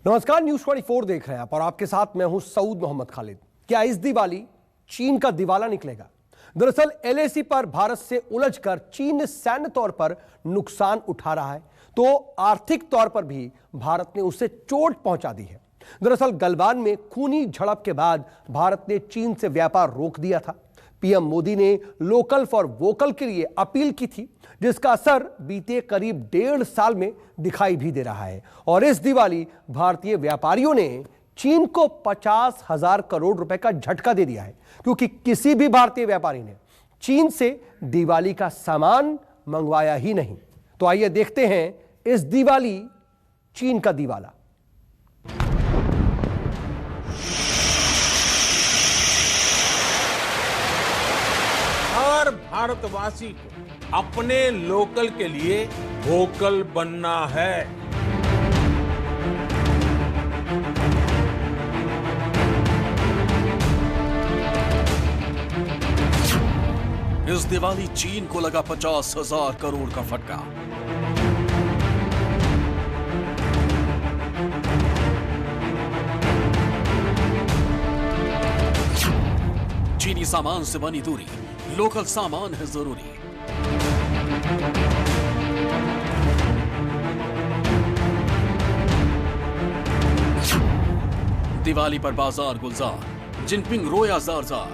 नमस्कार, न्यूज 24 देख रहे हैं आप और आपके साथ मैं हूं सऊद मोहम्मद खालिद। क्या इस दिवाली चीन का दिवाला निकलेगा? दरअसल एलएसी पर भारत से उलझकर चीन सैन्य तौर पर नुकसान उठा रहा है तो आर्थिक तौर पर भी भारत ने उसे चोट पहुंचा दी है। दरअसल गलवान में खूनी झड़प के बाद भारत ने चीन से व्यापार रोक दिया था। पीएम मोदी ने लोकल फॉर वोकल के लिए अपील की थी, जिसका असर बीते करीब 1.5 साल में दिखाई भी दे रहा है। और इस दिवाली भारतीय व्यापारियों ने चीन को 50,000 करोड़ रुपए का झटका दे दिया है, क्योंकि किसी भी भारतीय व्यापारी ने चीन से दिवाली का सामान मंगवाया ही नहीं। तो आइए देखते हैं इस दिवाली चीन का दिवाला। हर भारतवासी को अपने लोकल के लिए वोकल बनना है। इस दिवाली चीन को लगा 50,000 करोड़ का फटका। चीनी सामान से बनी दूरी, लोकल सामान है जरूरी। दिवाली पर बाजार गुलजार, जिनपिंग रोया जार जार।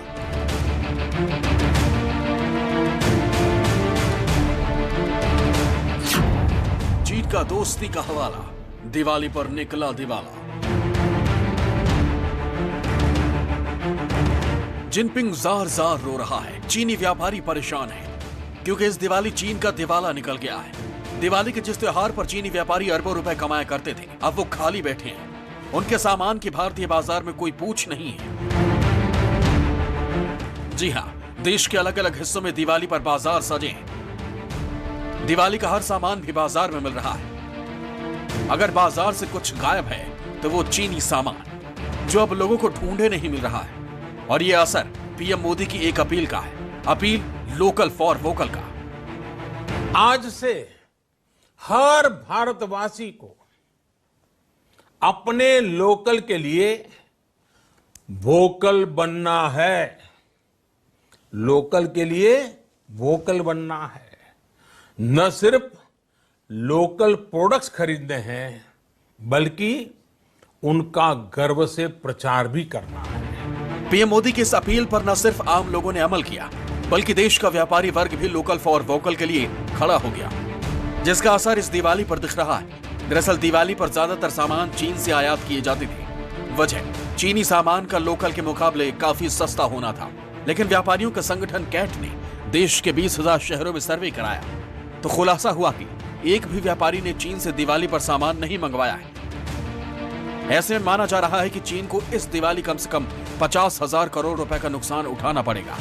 चीन का दोस्ती का हवाला, दिवाली पर निकला दिवाला। जिनपिंग जार जार रो रहा है, चीनी व्यापारी परेशान है, क्योंकि इस दिवाली चीन का दिवाला निकल गया है। दिवाली के जिस त्योहार पर चीनी व्यापारी अरबों रुपए कमाया करते थे, अब वो खाली बैठे हैं। उनके सामान की भारतीय बाजार में कोई पूछ नहीं है। जी हां, देश के अलग अलग हिस्सों में दिवाली पर बाजार सजे हैं। दिवाली का हर सामान भी बाजार में मिल रहा है। अगर बाजार से कुछ गायब है तो वो चीनी सामान, जो अब लोगों को ढूंढे नहीं मिल रहा है। और ये असर पीएम मोदी की एक अपील का है, अपील लोकल फॉर वोकल का। आज से हर भारतवासी को अपने लोकल के लिए वोकल बनना है। लोकल के लिए वोकल बनना है। न सिर्फ लोकल प्रोडक्ट्स खरीदने हैं, बल्कि उनका गर्व से प्रचार भी करना है। पीएम मोदी की इस अपील पर न सिर्फ आम लोगों ने अमल किया, बल्कि देश का व्यापारी वर्ग भी लोकल फॉर वोकल के लिए खड़ा हो गया, जिसका असर इस दिवाली पर दिख रहा है। दरअसल दिवाली पर ज्यादातर सामान चीन से आयात किए जाते थे। वजह चीनी सामान का लोकल के मुकाबले काफी सस्ता होना था। लेकिन व्यापारियों का संगठन कैट ने देश के 20,000 शहरों में सर्वे कराया तो खुलासा हुआ कि एक भी व्यापारी ने चीन से दिवाली पर सामान नहीं मंगवाया है। ऐसे में माना जा रहा है कि चीन को इस दिवाली कम से कम 50,000 करोड़ रुपए का नुकसान उठाना पड़ेगा।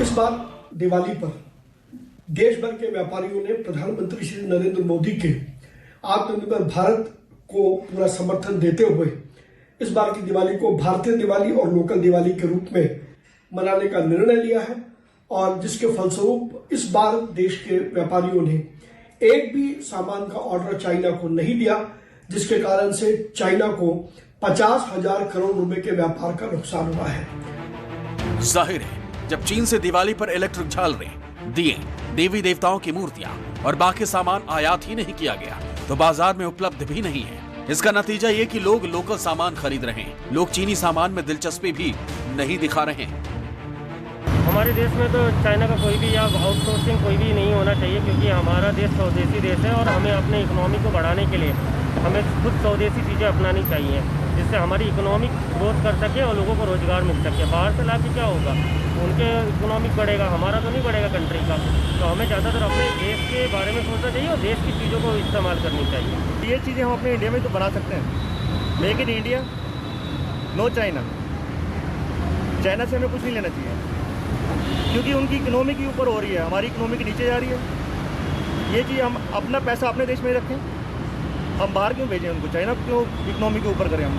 इस बार दिवाली पर देश भर के व्यापारियों ने प्रधानमंत्री श्री नरेंद्र मोदी के आत्मनिर्भर भारत को पूरा समर्थन देते हुए इस बार की दिवाली को भारतीय दिवाली और लोकल दिवाली के रूप में मनाने का निर्णय लिया है। और जिसके फलस्वरूप इस बार देश के व्यापारियों ने एक भी सामान का ऑर्डर चाइना को नहीं दिया, जिसके कारण से चाइना को 50,000 करोड़ रुपए के व्यापार का नुकसान हुआ है। जाहिर है, जब चीन से दिवाली पर इलेक्ट्रिक झालरें, दिए, देवी देवताओं की मूर्तियां और बाकी सामान आयात ही नहीं किया गया तो बाजार में उपलब्ध भी नहीं है। इसका नतीजा ये कि लोग लोकल सामान खरीद रहे हैं। लोग चीनी सामान में दिलचस्पी भी नहीं दिखा रहे हैं। हमारे देश में तो चाइना का कोई भी या आउटसोर्सिंग कोई भी नहीं होना चाहिए, क्योंकि हमारा देश स्वदेशी देश है और हमें अपने इकोनॉमी को बढ़ाने के लिए हमें खुद स्वदेशी चीज़ें अपनानी चाहिए, जिससे हमारी इकोनॉमिक ग्रोथ कर सके और लोगों को रोजगार मिल सके। बाहर से ला के क्या होगा, उनके इकोनॉमिक बढ़ेगा, हमारा तो नहीं बढ़ेगा कंट्री का। तो हमें ज़्यादातर अपने देश के बारे में सोचना चाहिए और देश की चीज़ों को इस्तेमाल करनी चाहिए। ये चीज़ें हम अपने इंडिया में तो बना सकते हैं। Make in India, no China. China से हमें कुछ नहीं लेना चाहिए, क्योंकि उनकी इकोनॉमी के ऊपर हो रही है, हमारी इकोनॉमी के नीचे जा रही है। ये चीज़ हम अपना पैसा अपने देश में रखें, हम बाहर क्यों भेजें उनको? चाइना क्यों इकोनॉमी के ऊपर करें हम?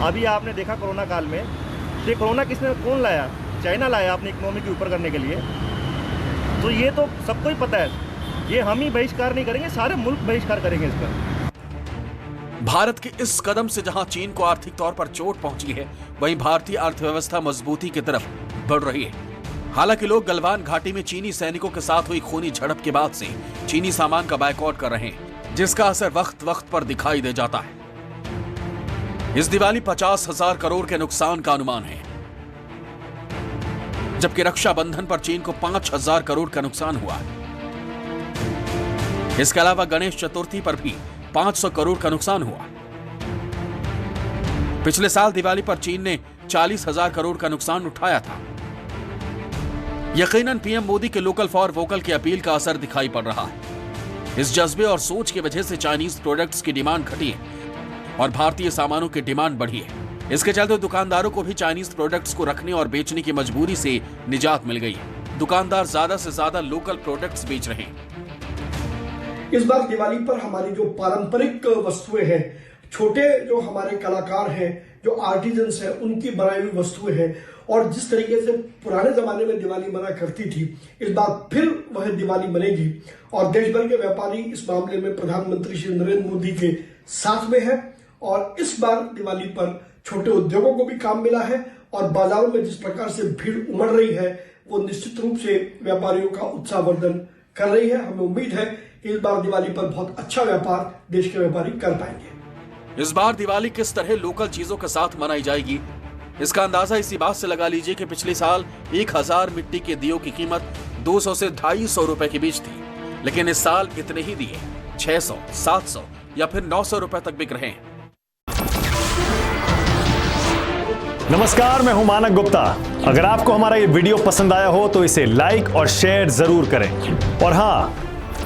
अभी आपने देखा कोरोना काल में, ये कोरोना कौन लाया? चाइना लाया अपनी इकोनॉमी के ऊपर करने के लिए। तो ये तो सबको ही पता है, ये हम ही बहिष्कार नहीं करेंगे, सारे मुल्क बहिष्कार करेंगे इस पर। भारत के इस कदम से जहां चीन को आर्थिक तौर पर चोट पहुंची है, वहीं भारतीय अर्थव्यवस्था मजबूती की तरफ बढ़ रही है। हालांकि लोग गलवान घाटी में चीनी सैनिकों के साथ हुई खूनी झड़प के बाद से चीनी सामान का बायकॉट कर रहे हैं, जिसका असर वक्त वक्त पर दिखाई दे जाता है। इस दिवाली 50,000 करोड़ के नुकसान का अनुमान है, जबकि रक्षाबंधन पर चीन को 5,000 करोड़ का नुकसान हुआ है। इसके अलावा गणेश चतुर्थी पर भी 500 करोड़ का नुकसान हुआ। पिछले साल दिवाली पर चीन ने 40,000 करोड़ का नुकसान उठाया था। यकीनन पीएम मोदी के लोकल फॉर वोकल की अपील का असर दिखाई पड़ रहा है। इस जज्बे और सोच की वजह से चाइनीज प्रोडक्ट्स की डिमांड घटी है और भारतीय सामानों की डिमांड बढ़ी है। इसके चलते दुकानदारों को भी चाइनीज प्रोडक्ट्स को रखने और बेचने की मजबूरी से निजात मिल गई है। दुकानदार ज्यादा से ज्यादा लोकल प्रोडक्ट्स बेच रहे हैं। इस बार दिवाली पर हमारी जो पारंपरिक वस्तुएं हैं, छोटे जो हमारे कलाकार हैं, जो आर्टिजन्स हैं, उनकी बनाई हुई वस्तुएं हैं, और जिस तरीके से पुराने जमाने में दिवाली मना करती थी, इस बार फिर वह दिवाली मनेगी। और देश भर के व्यापारी इस मामले में प्रधानमंत्री श्री नरेंद्र मोदी के साथ में है। और इस बार दिवाली पर छोटे उद्योगों को भी काम मिला है और बाजारों में जिस प्रकार से भीड़ उमड़ रही है, वो निश्चित रूप से व्यापारियों का उत्साहवर्धन कर रही है। हमें उम्मीद है कि इस बार दिवाली पर बहुत अच्छा व्यापार देश के व्यापारी कर पाएंगे। इस बार दिवाली किस तरह लोकल चीजों के साथ मनाई जाएगी, इसका अंदाजा इसी बात से लगा लीजिए कि पिछले साल 1000 मिट्टी के दियों की कीमत 200 से 250 रुपए के बीच थी, लेकिन इस साल इतने ही दिए 600, 700 या फिर 900 रुपए तक बिक रहे हैं। नमस्कार, मैं हूं मानक गुप्ता। अगर आपको हमारा ये वीडियो पसंद आया हो तो इसे लाइक और शेयर जरूर करें, और हां,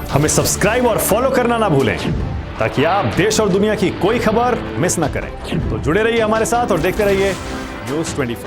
हमें सब्सक्राइब और फॉलो करना ना भूलें ताकि आप देश और दुनिया की कोई खबर मिस ना करें। तो जुड़े रहिए हमारे साथ और देखते रहिए न्यूज़ 24।